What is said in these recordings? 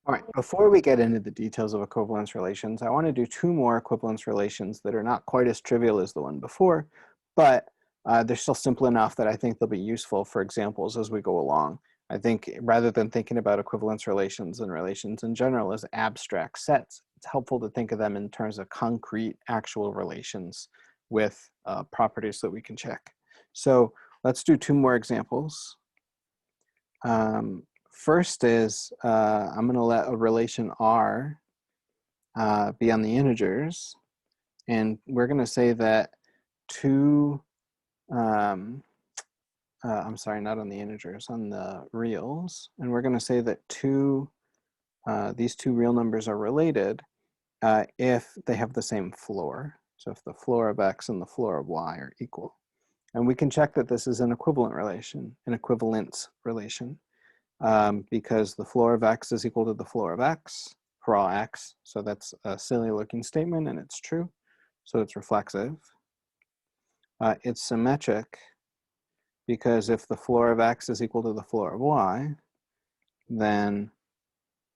All right, before we get into the details of equivalence relations, I want to do two more equivalence relations that are not quite as trivial as the one before, but they're still simple enough that I think they'll be useful for examples as we go along. I think rather than thinking about equivalence relations and relations in general as abstract sets, it's helpful to think of them in terms of concrete, actual relations with properties that we can check. So let's do two more examples. First is, I'm going to let a relation R be on the integers, and we're going to say that two, I'm sorry, not on the integers, on the reals, and we're going to say that these two real numbers are related if they have the same floor. So if the floor of x and the floor of y are equal. And we can check that this is an equivalent relation, an equivalence relation. Because the floor of x is equal to the floor of x for all x. So that's a silly looking statement and it's true. So it's reflexive. It's symmetric because if the floor of x is equal to the floor of y, then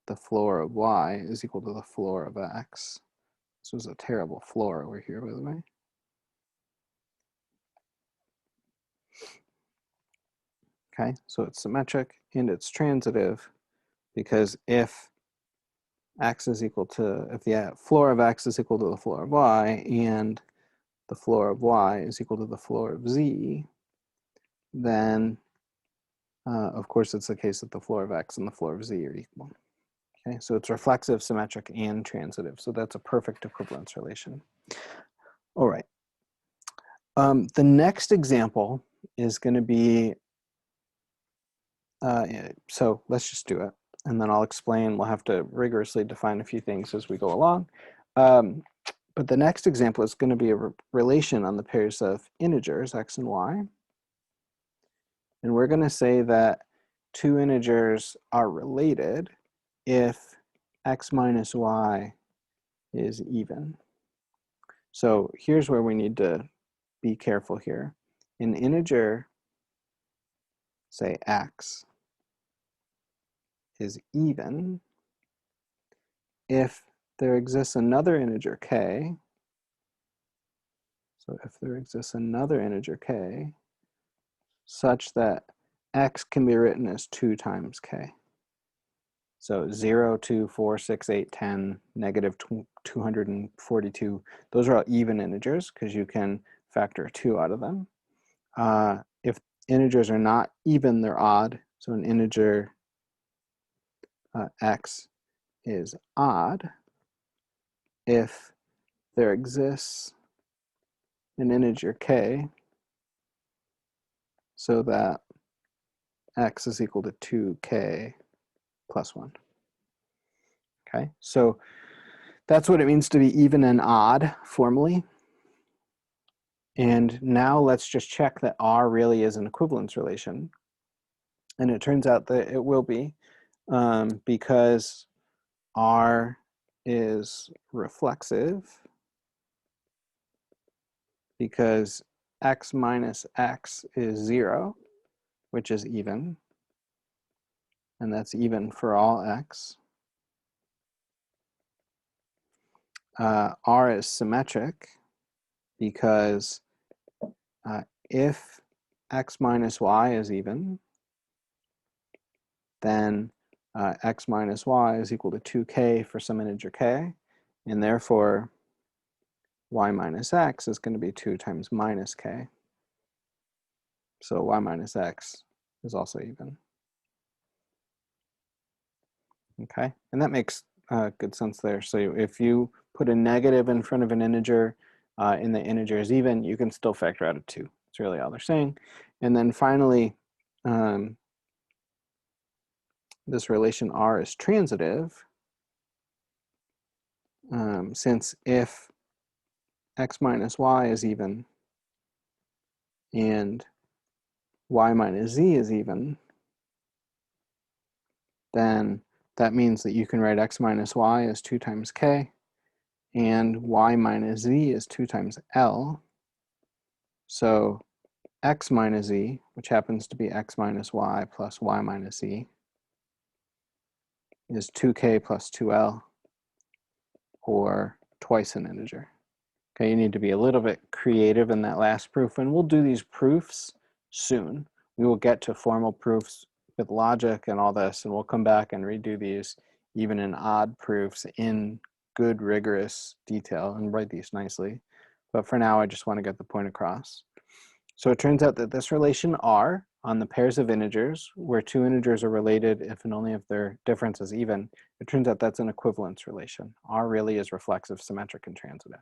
the floor of y is equal to the floor of x. This was a terrible floor over here, by the way. Okay, so it's symmetric and it's transitive because if x is equal to, if the floor of x is equal to the floor of y and the floor of y is equal to the floor of z, then of course it's the case that the floor of x and the floor of z are equal. Okay, so it's reflexive, symmetric, and transitive. So that's a perfect equivalence relation. All right. The next example is going to be, so let's just do it. And then I'll explain. We'll have to rigorously define a few things as we go along. But the next example is going to be a relation on the pairs of integers, x and y. And we're going to say that two integers are related if x minus y is even. So here's where we need to be careful here. An integer, say x, is even if there exists another integer k. So if there exists another integer k such that x can be written as 2 times k. So 0, 2, 4, 6, 8, 10, negative 242, those are all even integers because you can factor 2 out of them. If integers are not even, they're odd. So an integer x is odd if there exists an integer k so that x is equal to 2k plus 1. Okay, so that's what it means to be even and odd formally. And now let's just check that R really is an equivalence relation. And it turns out that it will be because R is reflexive because x minus x is 0, which is even. And that's even for all x. R is symmetric because if x minus y is even, then x minus y is equal to 2k for some integer k, and therefore y minus x is going to be 2 times minus k. So y minus x is also even. Okay, and that makes good sense there. So if you put a negative in front of an integer and the integer is even, you can still factor out a 2. That's really all they're saying. And then finally, this relation R is transitive since if x minus y is even and y minus z is even, then that means that you can write x minus y as 2 times k and y minus z is 2 times L. So x minus z, which happens to be x minus y plus y minus z, is 2k plus 2l, or twice an integer. Okay, you need to be a little bit creative in that last proof, and we'll do these proofs soon. We will get to formal proofs with logic and all this, and we'll come back and redo these even in odd proofs in good rigorous detail and write these nicely. But for now, I just want to get the point across. So it turns out that this relation R on the pairs of integers, where two integers are related if and only if their difference is even, it turns out that's an equivalence relation. R really is reflexive, symmetric, and transitive.